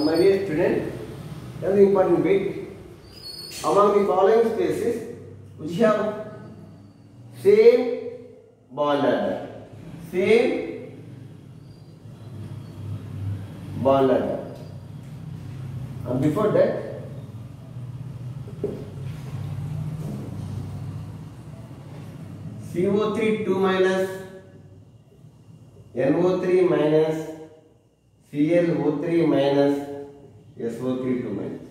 my dear student, another important bit. Among the following spaces which have same bond order, same bond order. And before that, CO3 2 minus, NO3 minus, ClO3 minus, SO3 2 minus.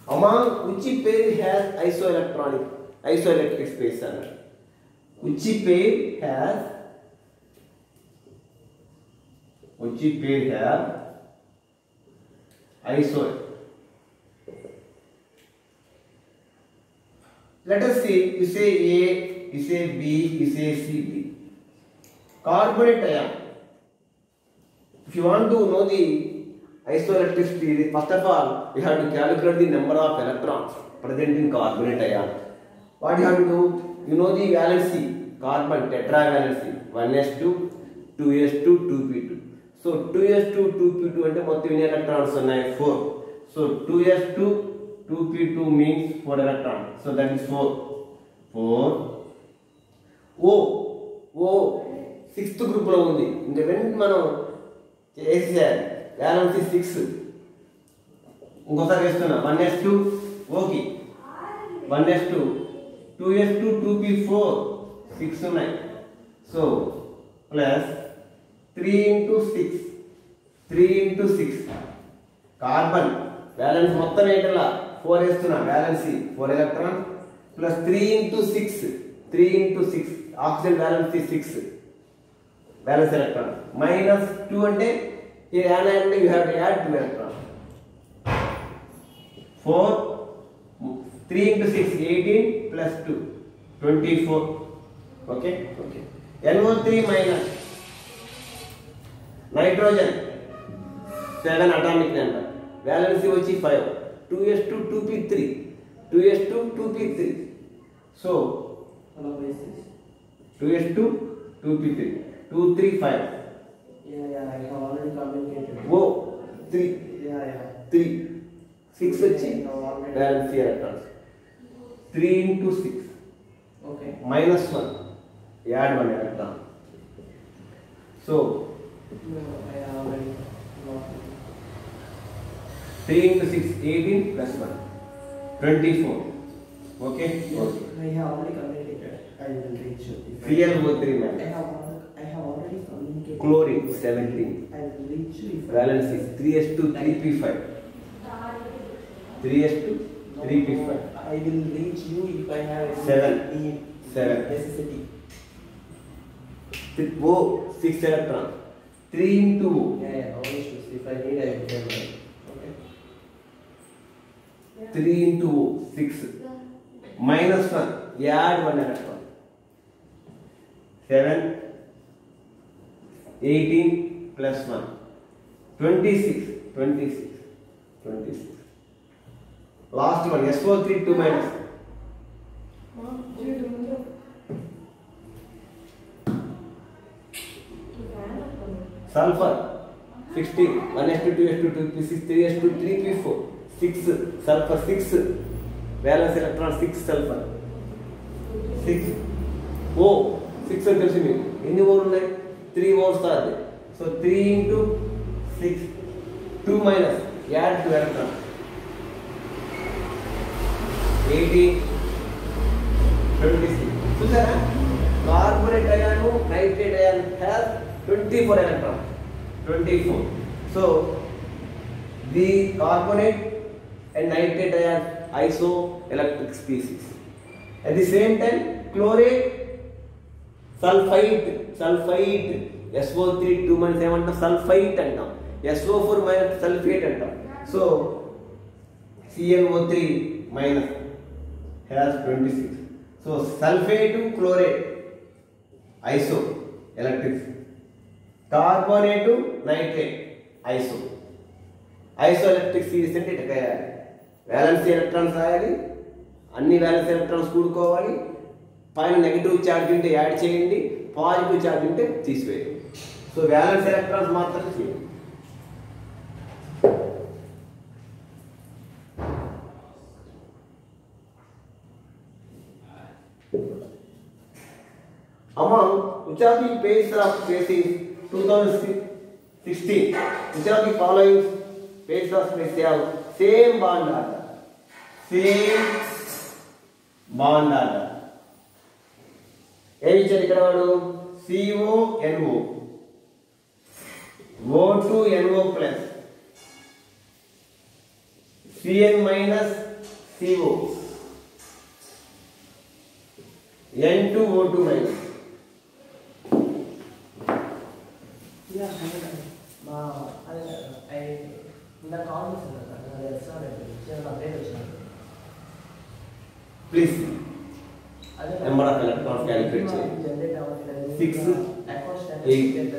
Among which pair has isoelectric space? Which pair has iso? Let us see. You say A, you say B, you say C, D. Carbonate ion. If you want to know the isoelectricity, first of all, you have to calculate the number of electrons present in carbonate ion. What you have to do? You know the valency, carbon tetravalency, 1s2, 2s2, 2p2. So 2s2, 2p2 అంటే మొత్తం ఎన్ని electrons ఉన్నాయి? 4. So 2s2, 2p2 means 4 electrons. So that is 4. 4. O 6th group లో ఉంది. ఇంకా వెంటనే మనం చేసేయాలి. వాలెన్సీ 6. ఇంకోసారి వేస్తున్నా. 1s2 okay. 1s2, 2s2, 2p4 6 ఉన్నాయి. So plus 3 into 6 carbon balance మొత్తం ఏంటలా 4 వేస్తున్నా. బ్యాలెన్సీ 4 electron plus 3 into 6 oxygen బ్యాలెన్సీ 6 balance electron minus 2 అంటే ఈ anion అంటే you have to add 2 electron. 4 3 into 6 18 plus 2 24. Okay. NO3 minus nitrogen 7 atomic number valency వచ్చి 5. 2s2 2p3 so 2s2 2p3 2 3 5. I have already communicated. 3 6 వచ్చి valency electrons 3 into 6 Okay. minus 1 add 1 electron. So No, I have already. 3 into 6 18 plus 1 24. Okay. I have already communicated. I will reach you. ClO3 I minus have already communicated. chlorine 17 I will reach you. valency 3s2 3p5 3s2 3p5 I will reach you if I have 7 necessity. 6 electron 3 into Yeah, no issues. If I need, I will tell you. Okay. 3 into 6 minus 1 add 1 electron 7 18 plus 1 26. Last one SO3 2 minus sulfur 16 1s2 2s2 2p6 3s2 3p4 6 sulfur 6 valence electron 6 sulfur 6 O 6 అని తెలుసు మీకు ఎన్ని or ఉన్నాయి 3 ఓర్స్ కాదు. So 3 into 6 2 minus add 2 electron 18 26. చూసారా carbonate ion nitrate ion has 24 electrons 24. So the carbonate and nitrate ion isoelectric species. At the same time chlorate sulfite SO3 2 minus ఏమంటాం sulphite అంటాం. SO4 minus sulfate అంటాం. So ClO3 minus has 26. So sulfate chlorate isoelectric, carbonate nitrate isoelectric series అంటే ఇట్లా చేయాలి. Valence electrons రాయాలి, అన్ని valence electrons కూడుకోవాలి, పైన negative charge ఉంటే యాడ్ చేయండి, పాజిటివ్ ఛార్జ్ ఉంటే తీసివేయండి. సో వాలెన్స్ ఎలక్ట్రాన్స్ మాత్రమే చేయండి. which of the pairs of space is 2016? Which of the following pairs of space have same bond order? Same bond order. ఏమి ఇచ్చారు ఇక్కడ వాడు? CONO O2NO plus Cn minus CO N2O2 minus. Yeah, Please. Number of electrons calculate. 6, 8,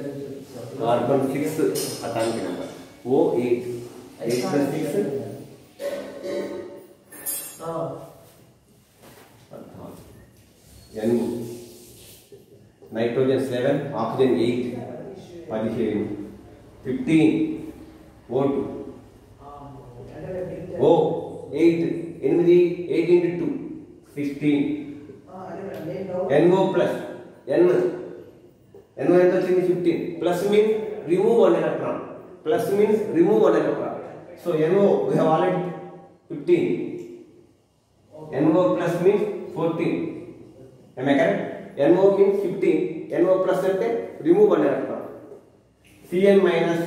carbon 6 atomic number. O8. 8 plus 6. N. Nitrogen 7, oxygen 8, 15, O2. O 8, 8 into 2, 16. NO plus N. NO ఎంత వచ్చింది? 15. Plus means remove one electron. Plus means remove one electron. So NO we have already 15. NO plus means 14. Am I correct? NO means 15. NO plus అంటే remove one electron. Cn minus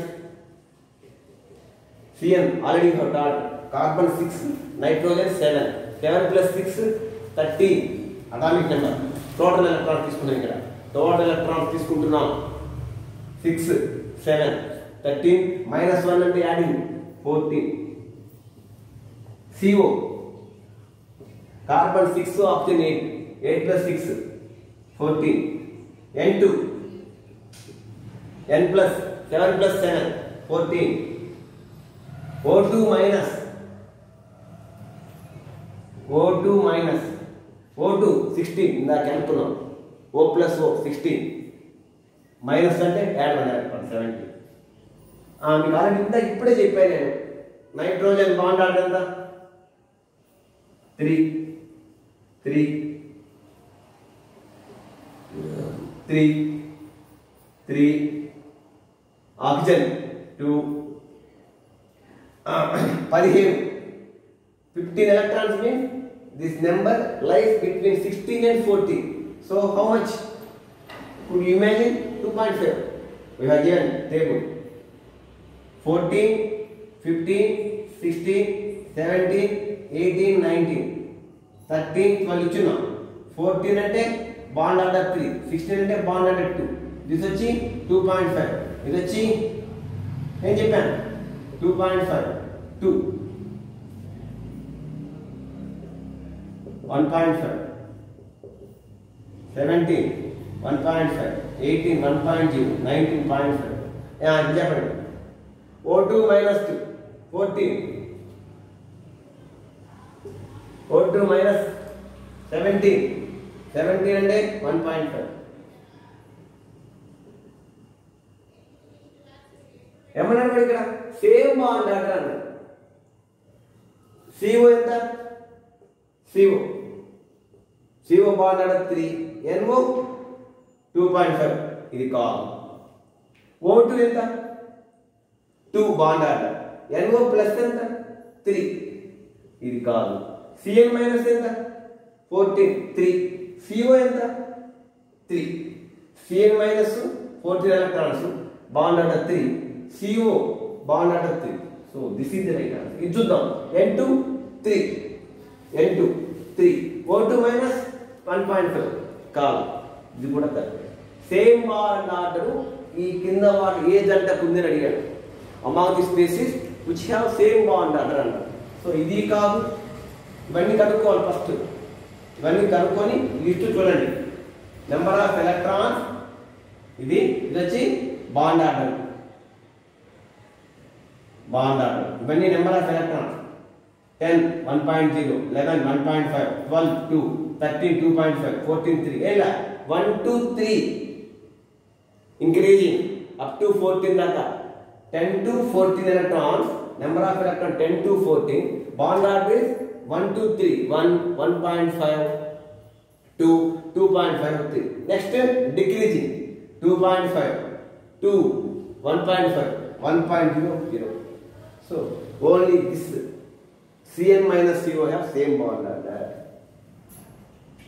Cn already have taught. Carbon 6, nitrogen 7. 7 plus 6, 13 atomic number. Total electrons తీసుకున్నాం ఇక్కడ. Total electrons తీసుకుంటున్నాం 6, 7, 13 minus 1 అంటే adding 14. CO carbon 6, oxygen 8. 8 plus 6, 14. N2 N plus 7 plus 7, 14. O2 minus O2 16 ఇందాక అనుకున్నాం. O plus O 16 minus అంటే add 1 electron 70. మీకు already ఇంత ఇప్పుడే చెప్పాను నేను. నైట్రోజన్ బాండ్ ఆర్డర్ ఎంత? 3 oxygen 2 15 electrons means this number lies between 16 and 14. So how much? Could you imagine? 2.5. We have given table 14, 15, 16, 17, 18, 19, 13, 12 ఇచ్చున్నాం. 14 అంటే బాండ్ ఆర్డర్ 3, 16 అంటే బాండ్ ఆర్డర్ 2. దిస్ వచ్చి 2.5. ఇది వచ్చి ఏం చెప్పాను? 2.5, 2, 1.5, 17, 1.5, 18, 1.0, 19.5. ఇది చెప్పండి. O2 minus 2, 14. O2 minus 17 అంటే 1.5. ఏమన్నాడు ఇక్కడ? సేమ్ బాండ్ ఆర్డర్ అన్నాడు. CO ఎంత? CO bond order 3, NO 2.5. ఇది కాదు. O2 ఎంత? 2 బాండ్ ఆర్డర్. NO ప్లస్ ఎంత? 3. ఇది కాదు. Cn మైనస్ ఎంత? 14, 3. CO ఎంత? 3. Cn minus 14 electrons, bond order 3. CO bond order 3. So this is the right answer. ఇది చూద్దాం. N2 3, O2 మైనస్ 1.5 కాదు. ఇది కూడా కరెక్ట్. సేమ్ బాండ్ ఆర్డర్ ఈ కింద వాడు ఏ జంటకు ఉందని అడిగాడు. Among the species which have same bond order అన్నారు. సో ఇది కాదు. ఇవన్నీ కనుక్కోవాలి ఫస్ట్. ఇవన్నీ కనుక్కొని లిస్ట్ చూడండి. నెంబర్ ఆఫ్ ఎలక్ట్రాన్స్, ఇది వచ్చి బాండ్ ఆర్డర్. ఇవన్నీ నెంబర్ ఆఫ్ ఎలక్ట్రాన్స్. 10 1.0, 11 1.5, 12 2, 13 2.5, 14 3. ఎలా 1 2 3 ఇంక్రీజింగ్ అప్ టు 14 దాకా. 10 to 14 electrons, number of electrons 10 to 14. Bond order is 1 2 3, 1 1.5, 2 2.5, 3. Next decreasing. 2.5, 2, 1.5, 1.00. So only this Cn minus CO have same bond like that.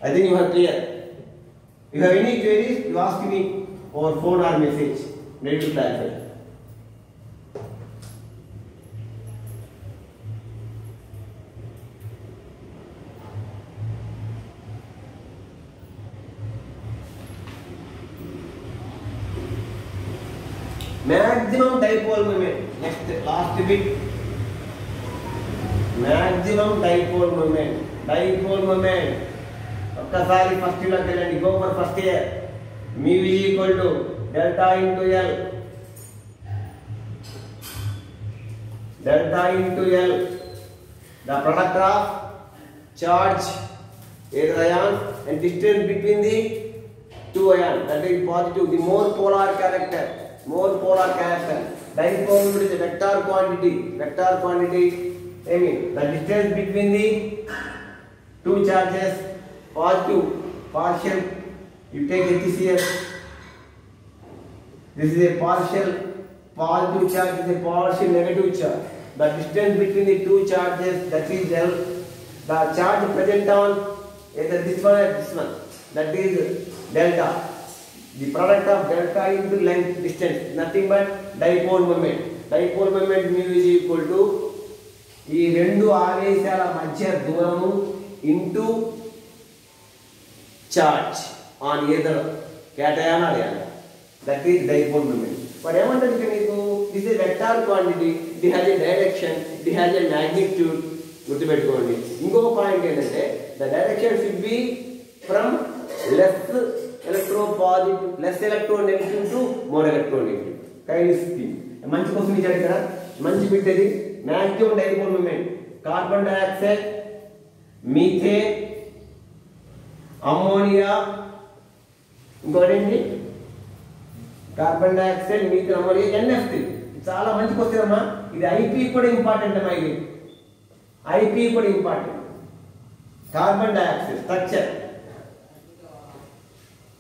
I think you are clear. If you have any queries, you ask me over phone or message. Ready to clarify. Maximum dipole moment. Next, last bit. Maximum dipole moment. Dipole moment. ఒక్కసారి first ఇయర్లోకి వెళ్ళండి. Go for first year. mu is equal to delta into L. Delta into L. The product of charge, either ion and distance between the two ions. That is positive. The more polar character. More polar character. Dipole moment is a vector quantity. Vector quantity. I mean the distance between the two charges. Positive, partial. You take HCl. This is a partial positive charge. This is a partial negative charge. The distance between the two charges, that is L. The charge present on either this one or this one, that is delta. The product of delta into length distance, nothing but dipole moment. Dipole moment mu is equal to ఈ రెండు ఆవేశాల మధ్య దూరము into charge on either cation or ion. That is dipole moment. But ఏమంటారు ఇక్కడ నీకు this is vector quantity, it has a direction, it has a magnitude. గుర్తుపెట్టుకోండి. ఇంకొక point ఏంటంటే the direction should be from less electropositive, less electronegative to more electronegative. Kindness thing. మంచి question ఇచ్చాడు ఇక్కడ. మంచి పెట్టేది maximum dipole moment. Carbon dioxide, methane, ammonia, ఇంకోటి carbon dioxide, methane, ammonia, NF3. చాలా మంచి క్వశ్చన్ అమ్మా. ఇది ఐపీ కూడా ఇంపార్టెంట్ అమ్మా. ఇది ఐపీ కూడా ఇంపార్టెంట్. కార్బన్ డైఆక్సైడ్ స్ట్రక్చర్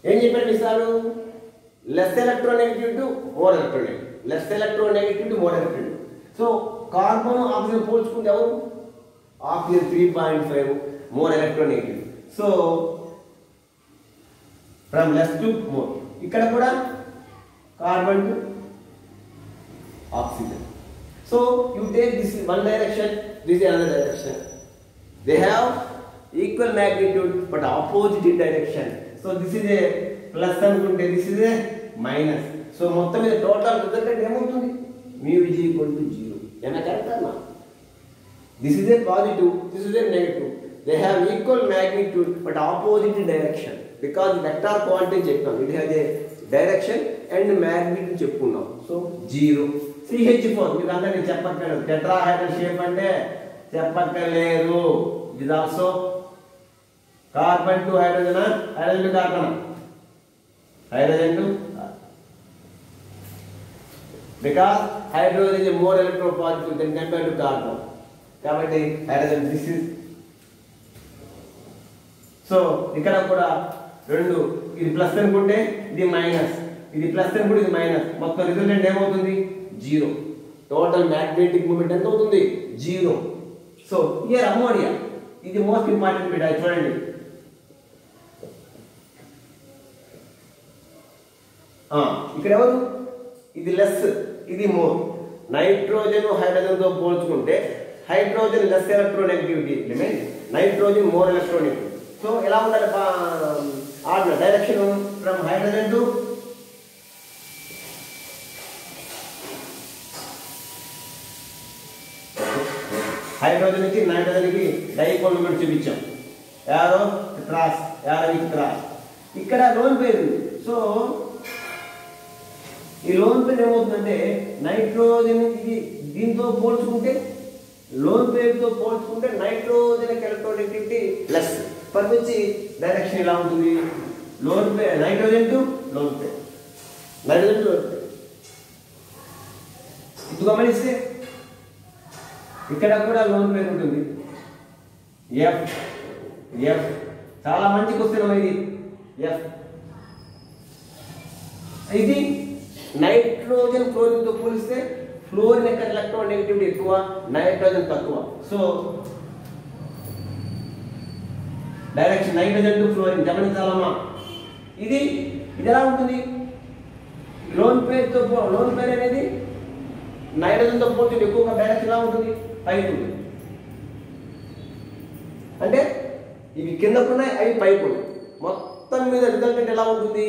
ఏం చెప్పాడు మిసాలు? Less electronegative to more electronegative, less electronegative to more electronegative. So carbon oxygen పోల్చుకుంటే ఎవరు? Oxygen 3.5 more electronegative. So from less to more. ఇక్కడ కూడా carbon to oxygen. So you take this in one direction, this is another direction. They have equal magnitude but opposite in direction. So this is a plus anukunte, this is a minus. So మొత్తం మీద total result ఏమవుతుంది? mu is equal to 0. ఏనా correct అన్నా? This is a positive, this is a negative. They have equal magnitude but opposite in direction. Because vector quantity చెప్తాం, it has a direction and magnitude చెప్పుకున్నాం. So 0. CH4 మీకు అంతా నేను చెప్పక్కర్లేదు. Tetrahedral shape అంటే చెప్పక్కర్లేదు. ఇది also carbon to hydrogen, hydrogen to carbon, hydrogen to, because hydrogen is more electropositive than compared to carbon. కాబట్టి హైడ్రోజన్ దిస్ ఇస్. సో ఇక్కడ కూడా రెండు, ఇది ప్లస్ అనుకుంటే ఇది మైనస్, ఇది ప్లస్ అనుకుంటే ఇది మైనస్. మొత్తం రిజల్టెంట్ ఏమవుతుంది? 0. టోటల్ మ్యాగ్నెటిక్ మూమెంట్ ఎంత అవుతుంది? 0. సో హియర్ అమోనియా, ఇది మోస్ట్ ఇంపార్టెంట్ బిట్. అది చూడండి. ఇక్కడ ఎవరు? ఇది లెస్, ఇది మోర్. నైట్రోజన్ హైడ్రోజన్ తో పోల్చుకుంటే hydrogen less electronegativity element, nitrogen more electronegative. So ఎలా ఉండాలి direction? From hydrogen to hydrogen కి నైట్రోజన్ కి డైపోల్ మూమెంట్ చూపించాం. Arrow cross, arrow cross. ఇక్కడ లోన్ పేరు ఉంది. సో ఈ లోన్ పేరు ఏమవుతుందంటే నైట్రోజన్ ఇది దీంతో పోల్చుకుంటే, లోన్ పేరుతో పోల్చుకుంటే నైట్రోజన్ ఎలక్ట్రోనెగటివిటీ లెస్. పర్ నుంచి డైరెక్షన్ ఎలా ఉంటుంది? Lone pair, nitrogen to lone pair, nitrogen to lone pair. ఇది గమనిస్తే ఇక్కడ కూడా లోన్ పేరు ఉంటుంది. ఎఫ్ ఎఫ్ చాలా మంచి క్వశ్చన్ ఇది. ఎఫ్ ఇది నైట్రోజన్ ఫ్లోరిన్తో పోలిస్తే ఫ్లోరిన్ యొక్క ఎలక్ట్రోనెగటివిటీ ఎక్కువ, నైట్రోజన్ తక్కువ. So direction nitrogen to fluorine గమనించాలమ్మా. ఇది ఎలా ఉంటుంది? లోన్ పేర్ అనేది నైట్రోజన్తో పోల్చుకుంటే ఎక్కువగా డైరెక్షన్ ఎలా ఉంటుంది? పైకి ఉంటుంది. అంటే ఇవి కిందకు ఉన్నాయి, అవి పైకి ఉన్నాయి. మొత్తం మీద రిజల్టెంట్ ఎలా ఉంటుంది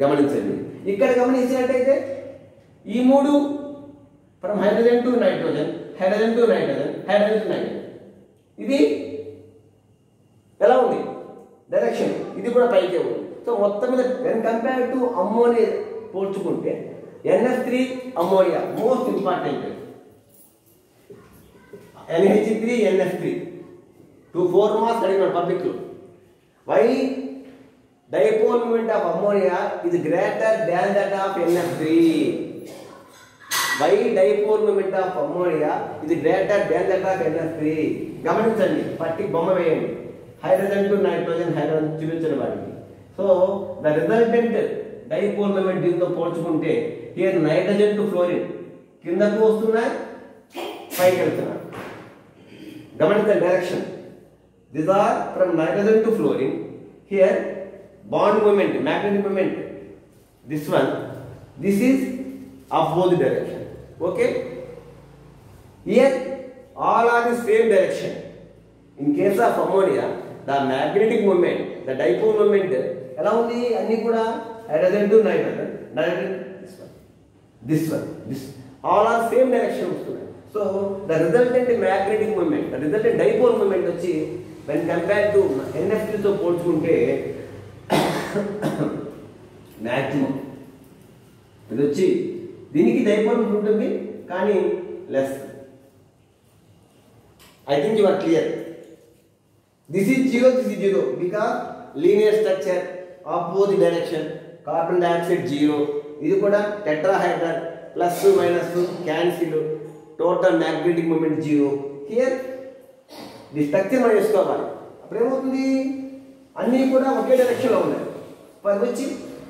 గమనించండి. ఇక్కడ గమనించినట్టయితే ఈ మూడు from hydrogen to nitrogen, hydrogen to nitrogen, hydrogen to nitrogen. ఇది ఎలా ఉంది డైరెక్షన్? ఇది కూడా పైకే ఉంది. సో మొత్తం మీద వెన్ కంపేర్ టు అమ్మోనియా పోల్చుకుంటే NH3 ammonia most important. NH3 NF3 4 marks అడిగినాడు పబ్లిక్ లో. Why dipole moment of ammonia is greater than that of NF3. Why dipole moment of ammonia is greater than that of NF3? గమనించండి, పట్టి బొమ్మ వేయండి. Hydrogen to nitrogen, hydrogen చూపించండి వాటికి. So the resultant dipole moment దీంతో పోల్చుకుంటే here nitrogen to fluorine కిందకు వస్తున్నాయి, పైకి వెళ్తున్నాయి. గమనించండి direction. These are from nitrogen to fluorine. Here bond moment, magnetic moment, this one, this is opposite direction. Okay, here all are the same direction. In case of ammonia, the magnetic moment, the dipole moment ఎలా ఉంది? అన్ని కూడా hydrogen to nitrogen, nitrogen this one, this all are same direction వస్తున్నాయి. So the resultant magnetic moment, the resultant dipole moment వచ్చి when compared to NF3 తో పోల్చుకుంటే maximum ఇది వచ్చి దీనికి డైపోల్ ఉంటుంది కానీ less. I think you are clear. This is zero, this is zero because linear structure, opposite direction, carbon dioxide zero. ఇది కూడా tetrahedral, plus minus cancel, total magnetic moment zero. Here the structure మనం వేసుకోవాలి. అప్పుడు ఏమవుతుంది? అన్నీ కూడా ఒకే డైరెక్షన్లో ఉన్నాయి. వచ్చి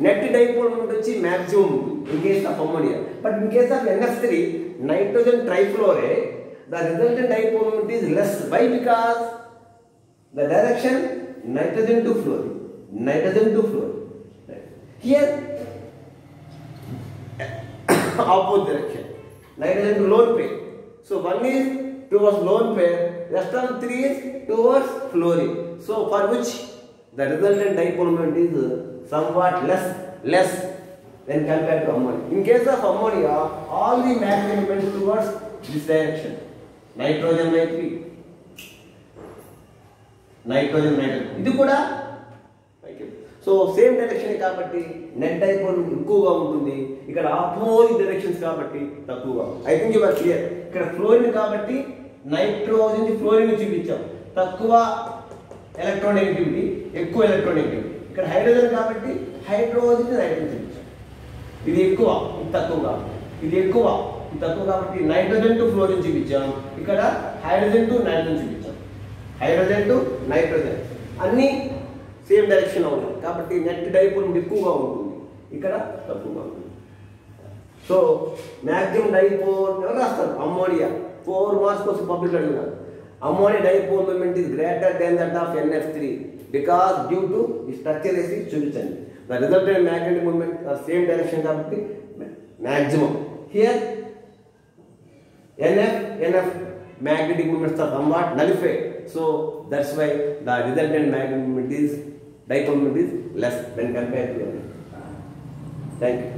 నెట్ డైపోల్ మూమెంట్ వచ్చి మ్యాక్సిమం ఉంటుంది in case of ammonia. But in case of NF3 nitrogen trifluoride the resultant dipole moment is less. Why? Because the direction nitrogen to fluorine, nitrogen to fluorine. Here opposite direction, nitrogen to lone pair. So one is towards lone pair, rest of 3 is towards fluorine. So for which the resultant dipole moment is somewhat less when compared to ammonia. In case of ammonia, all the magnetic moments towards this direction, nitrogen nitrogen. ఇది కూడా so same direction కాబట్టి net dipole ఎక్కువగా ఉంటుంది. ఇక్కడ opposite directions కాబట్టి తక్కువగా. I think you are clear. ఇక్కడ fluorine కాబట్టి నైట్రోజన్ ఫ్లోరిన్ చూపించాం, తక్కువ ఎలక్ట్రోనెగటివిటీ, ఎక్కువ ఎలక్ట్రోనెగటివిటీ. ఇక్కడ హైడ్రోజన్ కాబట్టి హైడ్రోజన్ నైట్రోజన్ చూపించాం. ఇది ఎక్కువ, ఇది తక్కువగా. ఇది ఎక్కువ, ఇది తక్కువ కాబట్టి నైట్రోజన్ టు ఫ్లోరిన్ చూపించాం. ఇక్కడ హైడ్రోజన్ టు నైట్రోజన్ చూపించాం. హైడ్రోజన్ టు నైట్రోజన్ అన్నీ సేమ్ డైరెక్షన్ ఉన్నాయి కాబట్టి నెట్ డైపోల్ ఎక్కువగా ఉంటుంది, ఇక్కడ తక్కువగా ఉంటుంది. సో మ్యాక్సిమం డైపోల్ ఎవరు రాస్తారు? అమ్మోనియా. 4 మార్క్స్ కోసం పబ్లిక్ అడిగినారు. Ammonia dipole moment is greater than that of NF3 because due to the structure వేసి చూపించండి. The resultant magnetic moment same direction కాబట్టి maximum. Here NF magnetic moments are somewhat nullified. So that's why the resultant magnetic moment is dipole moment is less when compared to NF. Thank you.